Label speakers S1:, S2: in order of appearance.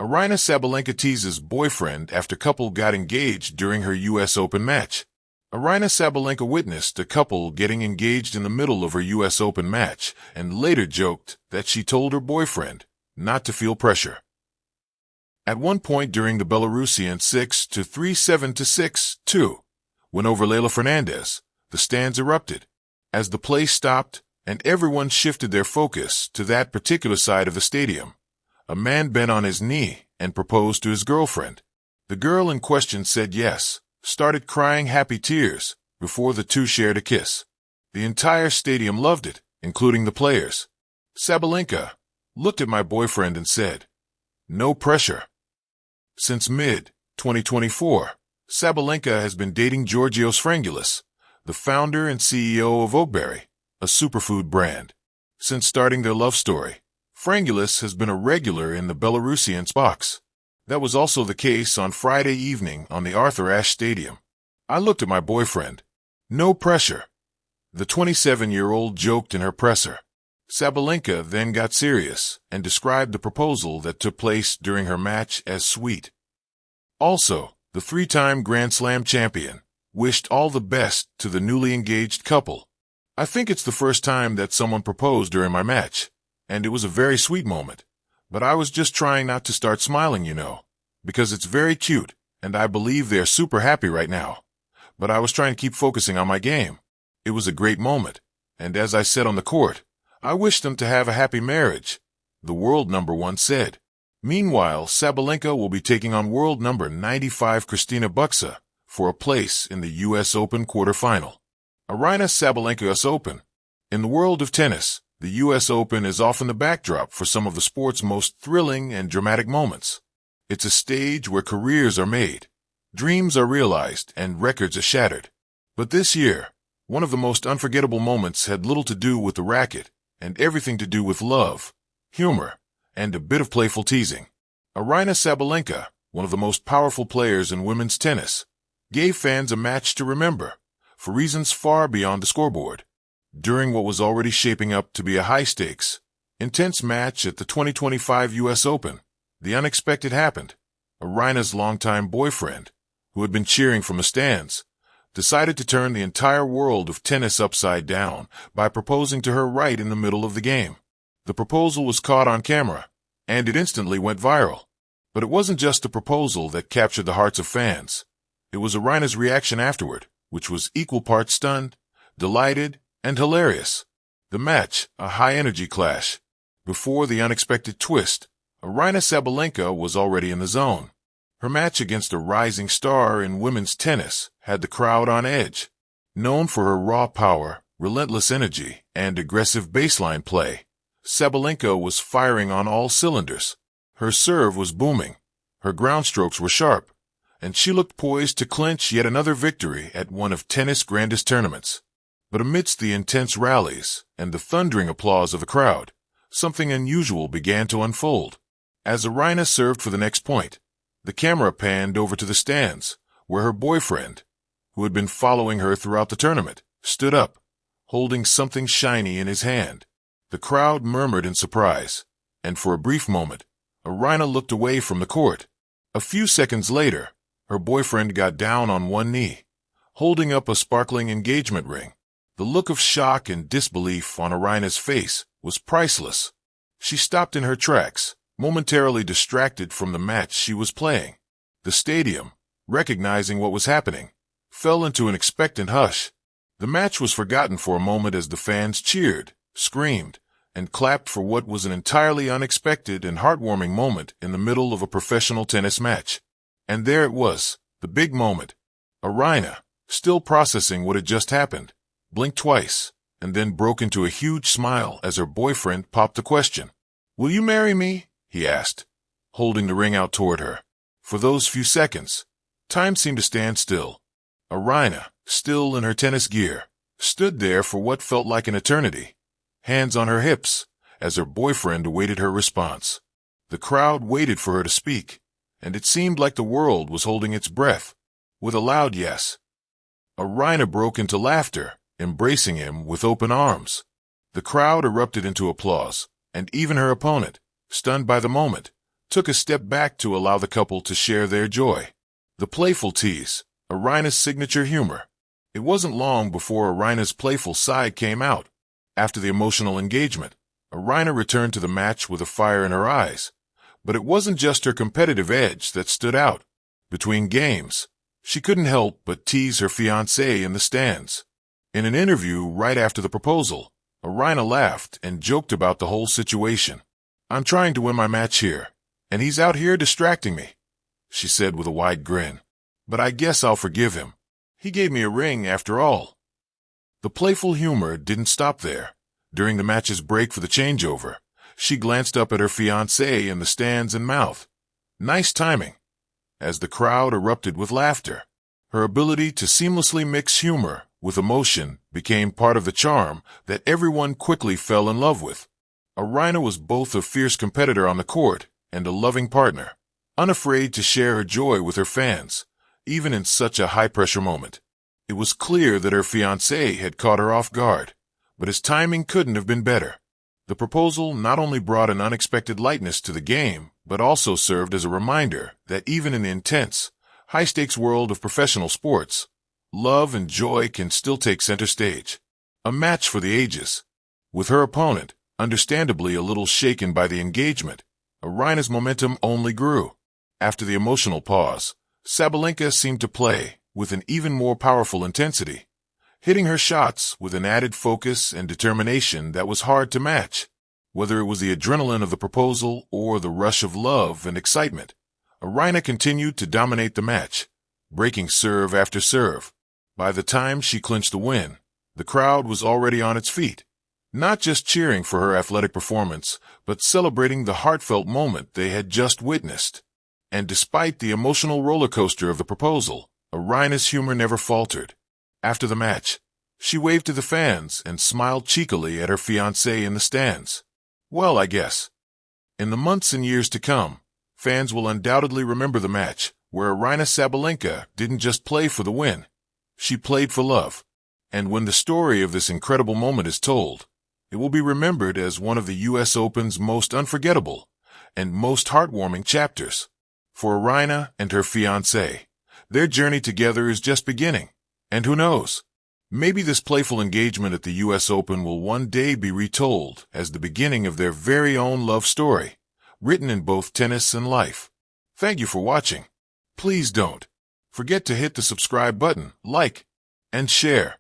S1: Aryna Sabalenka teases boyfriend after couple got engaged during her U.S. Open match. Aryna Sabalenka witnessed a couple getting engaged in the middle of her U.S. Open match and later joked that she told her boyfriend not to feel pressure. At one point during the Belarusian 6-3, 7-6-2 win over Leylah Fernandez, the stands erupted as the play stopped and everyone shifted their focus to that particular side of the stadium. A man bent on his knee and proposed to his girlfriend. The girl in question said yes, started crying happy tears before the two shared a kiss. The entire stadium loved it, including the players. Sabalenka looked at my boyfriend and said, "No pressure." Since mid-2024, Sabalenka has been dating Georgios Frangoulis, the founder and CEO of Oatberry, a superfood brand. Since starting their love story, Frangoulis has been a regular in the Belarusians' box. That was also the case on Friday evening on the Arthur Ashe Stadium. I looked at my boyfriend. No pressure. The 27-year-old joked in her presser. Sabalenka then got serious and described the proposal that took place during her match as sweet. Also, the three-time Grand Slam champion wished all the best to the newly engaged couple. "I think it's the first time that someone proposed during my match, and it was a very sweet moment. But I was just trying not to start smiling, because it's very cute, and I believe they're super happy right now. But I was trying to keep focusing on my game. It was a great moment, and as I said on the court, I wish them to have a happy marriage," the world number 1 said. Meanwhile, Sabalenka will be taking on world number 95 Kristina Buxa for a place in the U.S. Open quarterfinal. Aryna Sabalenka U.S. Open. In the world of tennis, the U.S. Open is often the backdrop for some of the sport's most thrilling and dramatic moments. It's a stage where careers are made, dreams are realized, and records are shattered. But this year, one of the most unforgettable moments had little to do with the racket and everything to do with love, humor, and a bit of playful teasing. Aryna Sabalenka, one of the most powerful players in women's tennis, gave fans a match to remember for reasons far beyond the scoreboard. During what was already shaping up to be a high-stakes, intense match at the 2025 U.S. Open, the unexpected happened. Aryna's longtime boyfriend, who had been cheering from the stands, decided to turn the entire world of tennis upside down by proposing to her right in the middle of the game. The proposal was caught on camera, and it instantly went viral. But it wasn't just the proposal that captured the hearts of fans. It was Aryna's reaction afterward, which was equal parts stunned, delighted, and hilarious. The match, a high-energy clash. Before the unexpected twist, Aryna Sabalenka was already in the zone. Her match against a rising star in women's tennis had the crowd on edge. Known for her raw power, relentless energy, and aggressive baseline play, Sabalenka was firing on all cylinders. Her serve was booming, her ground strokes were sharp, and she looked poised to clinch yet another victory at one of tennis' grandest tournaments. But amidst the intense rallies and the thundering applause of the crowd, something unusual began to unfold. As Aryna served for the next point, the camera panned over to the stands, where her boyfriend, who had been following her throughout the tournament, stood up, holding something shiny in his hand. The crowd murmured in surprise, and for a brief moment, Aryna looked away from the court. A few seconds later, her boyfriend got down on one knee, holding up a sparkling engagement ring. The look of shock and disbelief on Aryna's face was priceless. She stopped in her tracks, momentarily distracted from the match she was playing. The stadium, recognizing what was happening, fell into an expectant hush. The match was forgotten for a moment as the fans cheered, screamed, and clapped for what was an entirely unexpected and heartwarming moment in the middle of a professional tennis match. And there it was, the big moment. Aryna, still processing what had just happened, blinked twice, and then broke into a huge smile as her boyfriend popped the question. "Will you marry me?" he asked, holding the ring out toward her. For those few seconds, time seemed to stand still. Aryna, still in her tennis gear, stood there for what felt like an eternity, hands on her hips, as her boyfriend awaited her response. The crowd waited for her to speak, and it seemed like the world was holding its breath. With a loud yes, Aryna broke into laughter, embracing him with open arms. The crowd erupted into applause, and even her opponent, stunned by the moment, took a step back to allow the couple to share their joy. The playful tease, Aryna's signature humor. It wasn't long before Aryna's playful side came out. After the emotional engagement, Aryna returned to the match with a fire in her eyes. But it wasn't just her competitive edge that stood out. Between games, she couldn't help but tease her fiancé in the stands. In an interview right after the proposal, Aryna laughed and joked about the whole situation. "I'm trying to win my match here, and he's out here distracting me," she said with a wide grin. "But I guess I'll forgive him. He gave me a ring after all." The playful humor didn't stop there. During the match's break for the changeover, she glanced up at her fiancé in the stands and mouthed, "Nice timing," as the crowd erupted with laughter. Her ability to seamlessly mix humor with emotion became part of the charm that everyone quickly fell in love with. Aryna was both a fierce competitor on the court and a loving partner, unafraid to share her joy with her fans, even in such a high-pressure moment. It was clear that her fiancé had caught her off guard, but his timing couldn't have been better. The proposal not only brought an unexpected lightness to the game, but also served as a reminder that even in the intense, high-stakes world of professional sports, love and joy can still take center stage. A match for the ages. With her opponent, understandably a little shaken by the engagement, Aryna's momentum only grew. After the emotional pause, Sabalenka seemed to play with an even more powerful intensity, hitting her shots with an added focus and determination that was hard to match. Whether it was the adrenaline of the proposal or the rush of love and excitement, Aryna continued to dominate the match, breaking serve after serve. By the time she clinched the win, the crowd was already on its feet, not just cheering for her athletic performance, but celebrating the heartfelt moment they had just witnessed. And despite the emotional roller coaster of the proposal, Aryna's humor never faltered. After the match, she waved to the fans and smiled cheekily at her fiancé in the stands. "Well, I guess." In the months and years to come, fans will undoubtedly remember the match where Aryna Sabalenka didn't just play for the win. She played for love. And when the story of this incredible moment is told, it will be remembered as one of the U.S. Open's most unforgettable and most heartwarming chapters. For Aryna and her fiancé, their journey together is just beginning. And who knows? Maybe this playful engagement at the U.S. Open will one day be retold as the beginning of their very own love story, written in both tennis and life. Thank you for watching. Please don't forget to hit the subscribe button, like, and share.